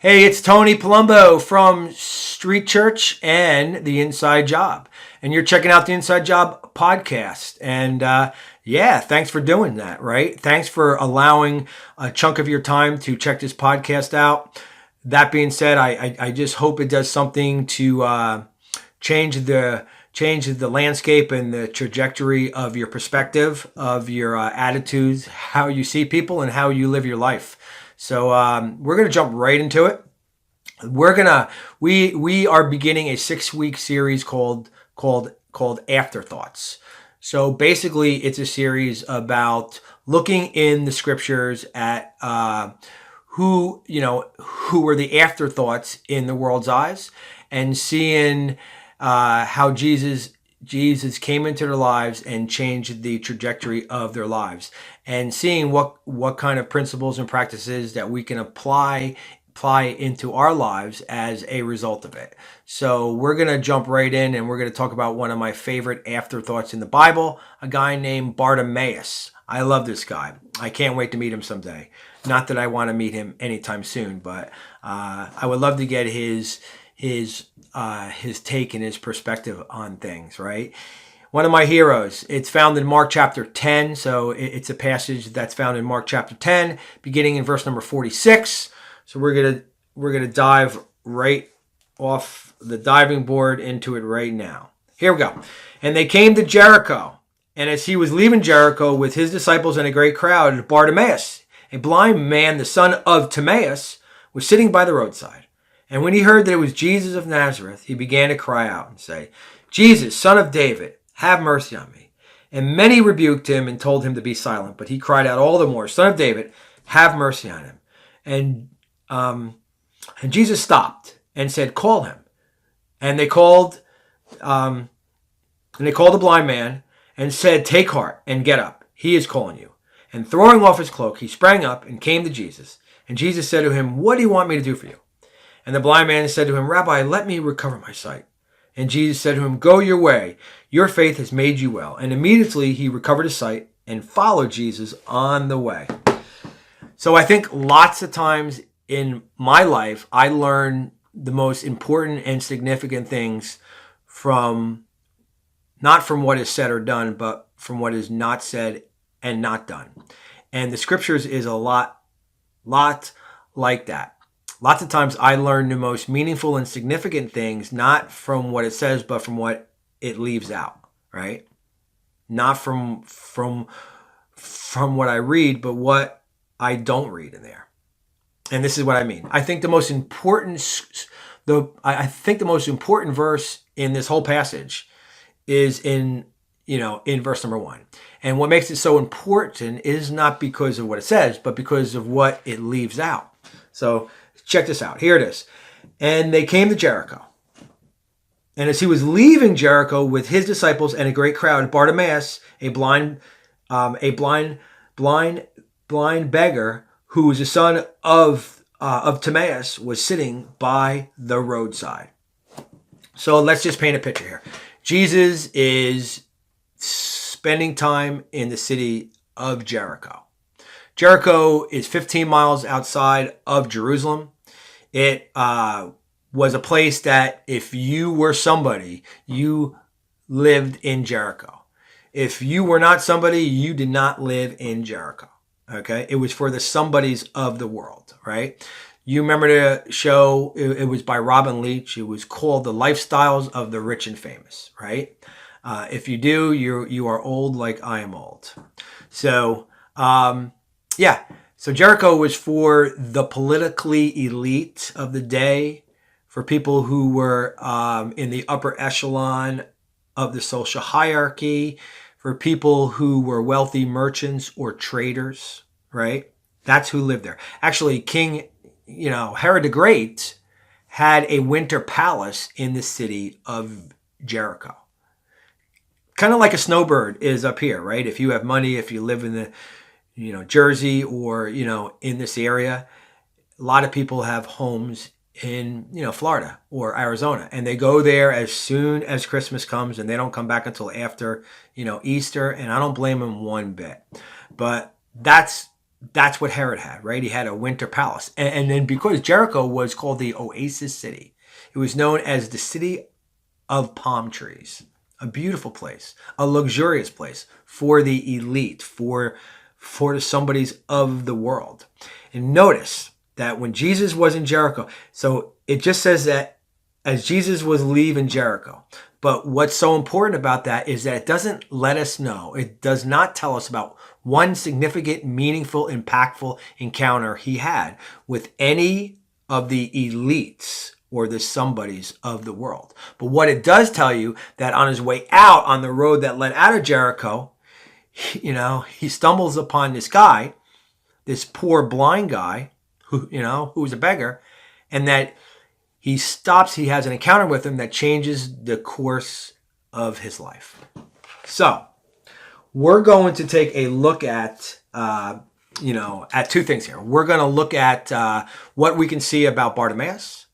Hey, it's Tony Palumbo from Street Church and The Inside Job. And you're checking out The Inside Job podcast. And yeah, thanks for doing that, right? Thanks for allowing a chunk of your time to check this podcast out. That being said, I just hope it does something to change the landscape and the trajectory of your perspective, of your attitudes, how you see people, and how you live your life. So we're gonna jump right into it. We are beginning a 6-week series called Afterthoughts. So basically, it's a series about looking in the scriptures at who were the afterthoughts in the world's eyes, and seeing how Jesus came into their lives and changed the trajectory of their lives, and seeing what kind of principles and practices that we can apply into our lives as a result of it. So we're going to jump right in, and we're going to talk about one of my favorite afterthoughts in the Bible, a guy named Bartimaeus. I love this guy. I can't wait to meet him someday. Not that I want to meet him anytime soon, but I would love to get his take and his perspective on things, right? One of my heroes. It's found in Mark chapter 10. So it's a passage that's found in Mark chapter 10, beginning in verse number 46. So we're gonna dive right off the diving board into it right now. Here we go. And they came to Jericho. And as he was leaving Jericho with his disciples and a great crowd, Bartimaeus, a blind man, the son of Timaeus, was sitting by the roadside. And when he heard that it was Jesus of Nazareth, he began to cry out and say, "Jesus, son of David, have mercy on me." And many rebuked him and told him to be silent. But he cried out all the more, "Son of David, have mercy on him." And Jesus stopped and said, "Call him." And they called the blind man and said, "Take heart and get up. He is calling you." And throwing off his cloak, he sprang up and came to Jesus. And Jesus said to him, "What do you want me to do for you?" And the blind man said to him, "Rabbi, let me recover my sight." And Jesus said to him, "Go your way. Your faith has made you well." And immediately he recovered his sight and followed Jesus on the way. So I think lots of times in my life, I learn the most important and significant things not from what is said or done, but from what is not said and not done. And the scriptures is a lot like that. Lots of times I learn the most meaningful and significant things, not from what it says, but from what it leaves out, right? Not from what I read, but what I don't read in there. And this is what I mean. I think the most important verse in this whole passage is in verse number 1. And what makes it so important is not because of what it says, but because of what it leaves out. So check this out. Here it is. And they came to Jericho. And as he was leaving Jericho with his disciples and a great crowd, Bartimaeus, a blind beggar, who was the son of Timaeus, was sitting by the roadside. So let's just paint a picture here. Jesus is spending time in the city of Jericho. Jericho is 15 miles outside of Jerusalem. It was a place that if you were somebody, you lived in Jericho. If you were not somebody, you did not live in Jericho. Okay? It was for the somebodies of the world, right? You remember the show, it was by Robin Leach. It was called The Lifestyles of the Rich and Famous, right? If you do, you are old like I am old. So, yeah. So Jericho was for the politically elite of the day, for people who were in the upper echelon of the social hierarchy, for people who were wealthy merchants or traders, right? That's who lived there. Actually, King, Herod the Great had a winter palace in the city of Jericho. Kind of like a snowbird is up here, right? If you have money, if you live in the, Jersey or, in this area, a lot of people have homes in, Florida or Arizona, and they go there as soon as Christmas comes, and they don't come back until after, Easter. And I don't blame them one bit, but that's that's what Herod had, right? He had a winter palace. And then because Jericho was called the Oasis City, it was known as the city of palm trees. A beautiful place, a luxurious place for the elite, for the somebodies of the world. And notice that when Jesus was in Jericho, so it just says that as Jesus was leaving Jericho. But what's so important about that is that it doesn't let us know, it does not tell us about one significant, meaningful, impactful encounter he had with any of the elites or the somebodies of the world. But what it does tell you that on his way out on the road that led out of Jericho, he stumbles upon this guy, this poor blind guy who was a beggar, and that he stops, he has an encounter with him that changes the course of his life. So we're going to take a look at, at two things here. We're going to look at what we can see about Bartimaeus,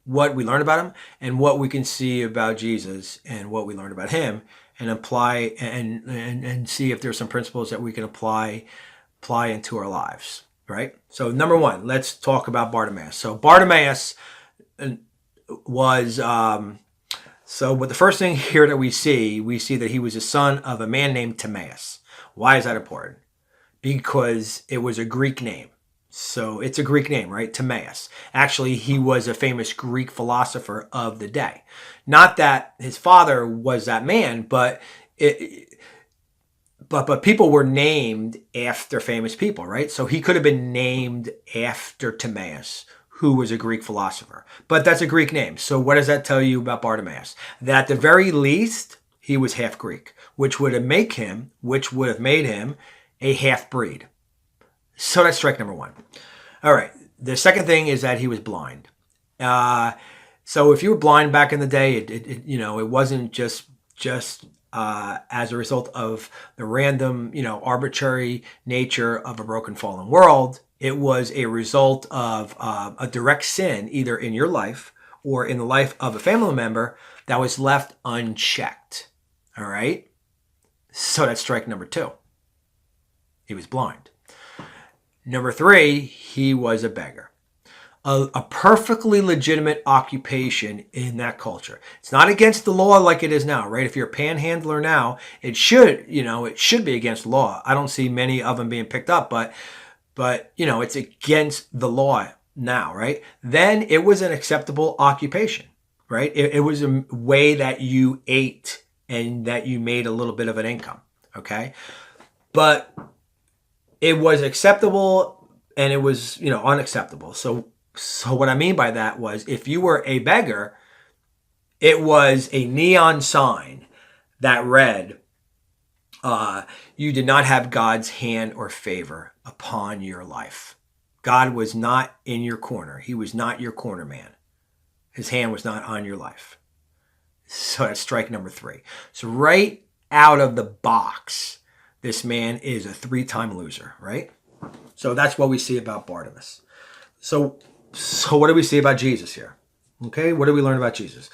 what we learn about him, and what we can see about Jesus and what we learn about him, and apply and see if there's some principles that we can apply into our lives, right? So number one, let's talk about Bartimaeus. So Bartimaeus was but the first thing here that we see that he was a son of a man named Timaeus. Why is that important? Because it was a Greek name. So it's a Greek name, right? Timaeus. Actually, he was a famous Greek philosopher of the day. Not that his father was that man, but but people were named after famous people, right? So he could have been named after Timaeus, who was a Greek philosopher. But that's a Greek name. So what does that tell you about Bartimaeus? That at the very least, he was half Greek, which would have made him a half-breed. So that's strike number one. All right. The second thing is that he was blind. So if you were blind back in the day, it wasn't just as a result of the random, arbitrary nature of a broken, fallen world. It was a result of a direct sin, either in your life or in the life of a family member that was left unchecked. All right? So that's strike number two. He was blind. Number three, he was a beggar. A perfectly legitimate occupation in that culture. It's not against the law like it is now, right? If you're a panhandler now, it should be against the law. I don't see many of them being picked up, but it's against the law now, right? Then it was an acceptable occupation, right? It was a way that you ate and that you made a little bit of an income, okay? But it was acceptable and it was, unacceptable. So what I mean by that was if you were a beggar, it was a neon sign that read, you did not have God's hand or favor upon your life. God was not in your corner. He was not your corner man. His hand was not on your life. So that's strike number three. So right out of the box, this man is a 3-time loser, right? So that's what we see about Bartimaeus. So what do we see about Jesus here? Okay, what do we learn about Jesus?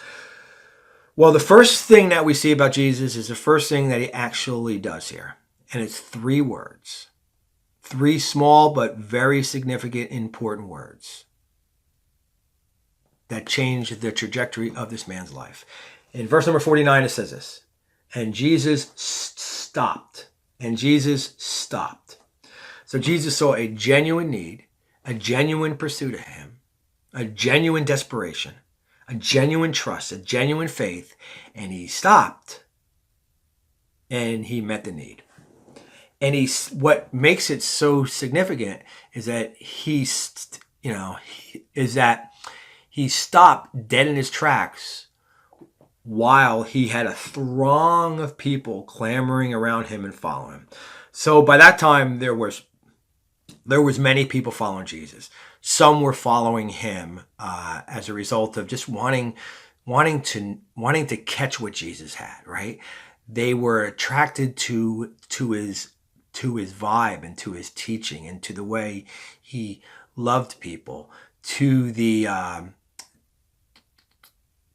Well, the first thing that we see about Jesus is the first thing that he actually does here. And it's 3 words. 3 small but very significant, important words that change the trajectory of this man's life. In verse number 49, it says this, and Jesus stopped. And Jesus stopped. So Jesus saw a genuine need, a genuine pursuit of him, a genuine desperation, a genuine trust, a genuine faith, and he stopped and he met the need. And what makes it so significant is that he stopped dead in his tracks while he had a throng of people clamoring around him and following him. So by that time, there was many people following Jesus. Some were following him as a result of just wanting to catch what Jesus had. Right? They were attracted to his vibe and to his teaching and to the way he loved people, to the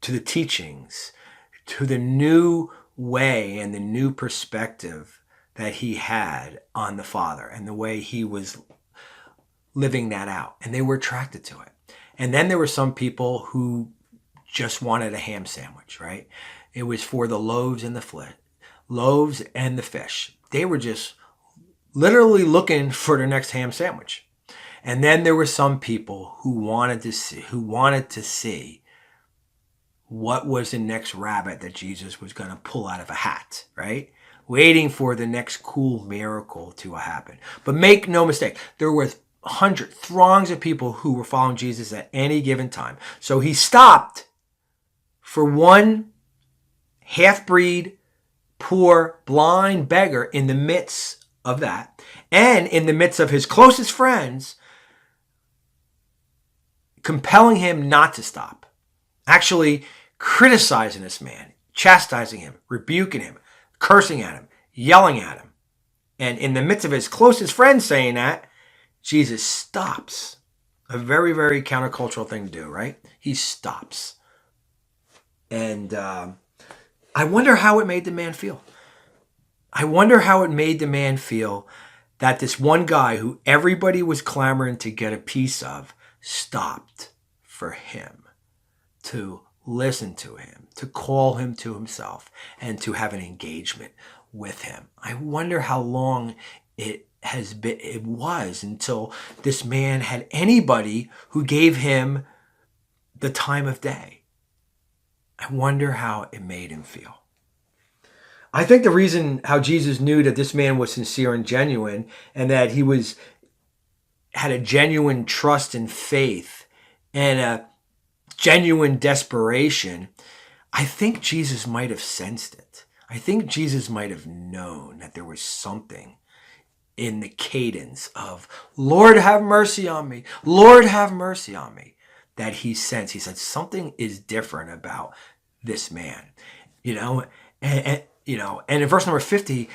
teachings, to the new way and the new perspective that he had on the Father and the way he was living that out. And they were attracted to it. And then there were some people who just wanted a ham sandwich, right? It was for the loaves and the fish. They were just literally looking for their next ham sandwich. And then there were some people who wanted to see what was the next rabbit that Jesus was going to pull out of a hat, right? Waiting for the next cool miracle to happen. But make no mistake, there were throngs of people who were following Jesus at any given time. So he stopped for one half-breed, poor, blind beggar in the midst of that, and in the midst of his closest friends, compelling him not to stop, actually criticizing this man, chastising him, rebuking him, cursing at him, yelling at him. And in the midst of his closest friends saying that, Jesus stops. A very, very countercultural thing to do, right? He stops. And I wonder how it made the man feel. I wonder how it made the man feel that this one guy who everybody was clamoring to get a piece of stopped for him, to listen to him, to call him to himself, and to have an engagement with him. I wonder how long it was until this man had anybody who gave him the time of day. I wonder how it made him feel. I think the reason how Jesus knew that this man was sincere and genuine, and that he had a genuine trust and faith and a genuine desperation, I think Jesus might have sensed it. I think Jesus might have known that there was something in the cadence of, Lord, have mercy on me. Lord, have mercy on me. That he sensed. He said, something is different about this man. And in verse number 50,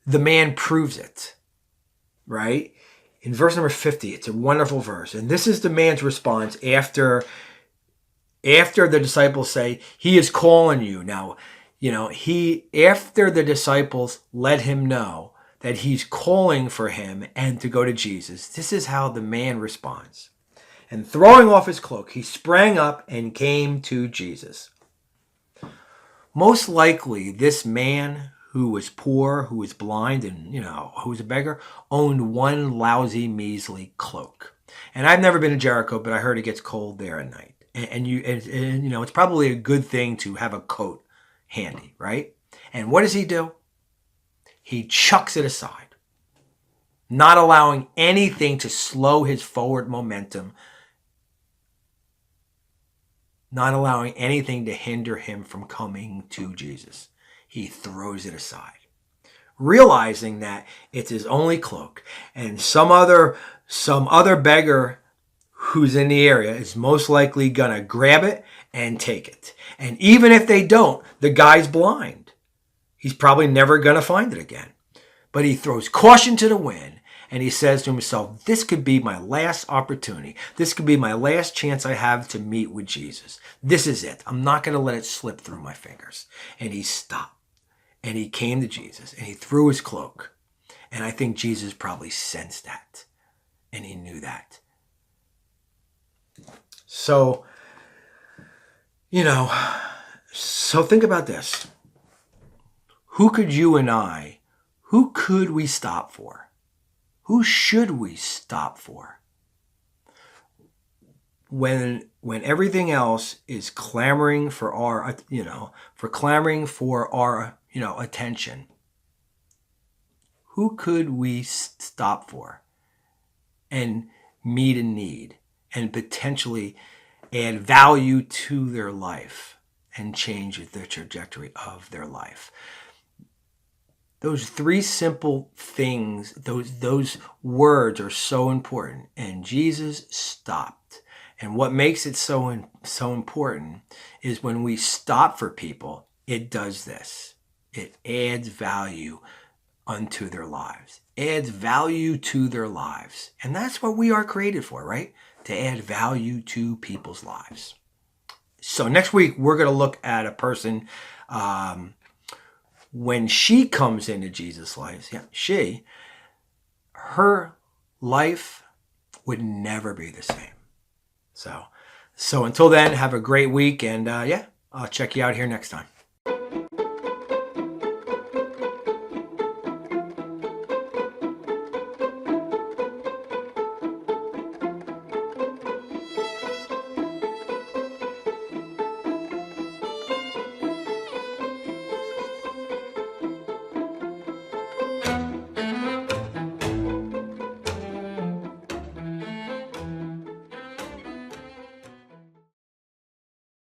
the man proves it, right? In verse number 50, it's a wonderful verse. And this is the man's response after the disciples say, he is calling you. Now, after the disciples let him know that he's calling for him and to go to Jesus, this is how the man responds. And throwing off his cloak, he sprang up and came to Jesus. Most likely, this man who was poor, who was blind, and, who was a beggar, owned one lousy, measly cloak. And I've never been to Jericho, but I heard it gets cold there at night. And it's probably a good thing to have a coat handy, right? And what does he do? He chucks it aside, not allowing anything to slow his forward momentum, not allowing anything to hinder him from coming to Jesus. He throws it aside, realizing that it's his only cloak, and some other beggar who's in the area is most likely gonna grab it and take it. And even if they don't, the guy's blind. He's probably never gonna find it again. But he throws caution to the wind, and he says to himself, this could be my last opportunity. This could be my last chance I have to meet with Jesus. This is it. I'm not going to let it slip through my fingers. And he stopped, and he came to Jesus, and he threw his cloak. And I think Jesus probably sensed that, and he knew that. So, so think about this. Who could we stop for? Who should we stop for? When everything else is clamoring for our, attention, who could we stop for and meet a need and potentially add value to their life and change the trajectory of their life? Those three simple things, those words are so important. And Jesus stopped. And what makes it so important is when we stop for people, it does this. It adds value unto their lives. Adds value to their lives. And that's what we are created for, right? To add value to people's lives. So next week, we're going to look at a person when she comes into Jesus' life, her life would never be the same. So until then, have a great week, and I'll check you out here next time.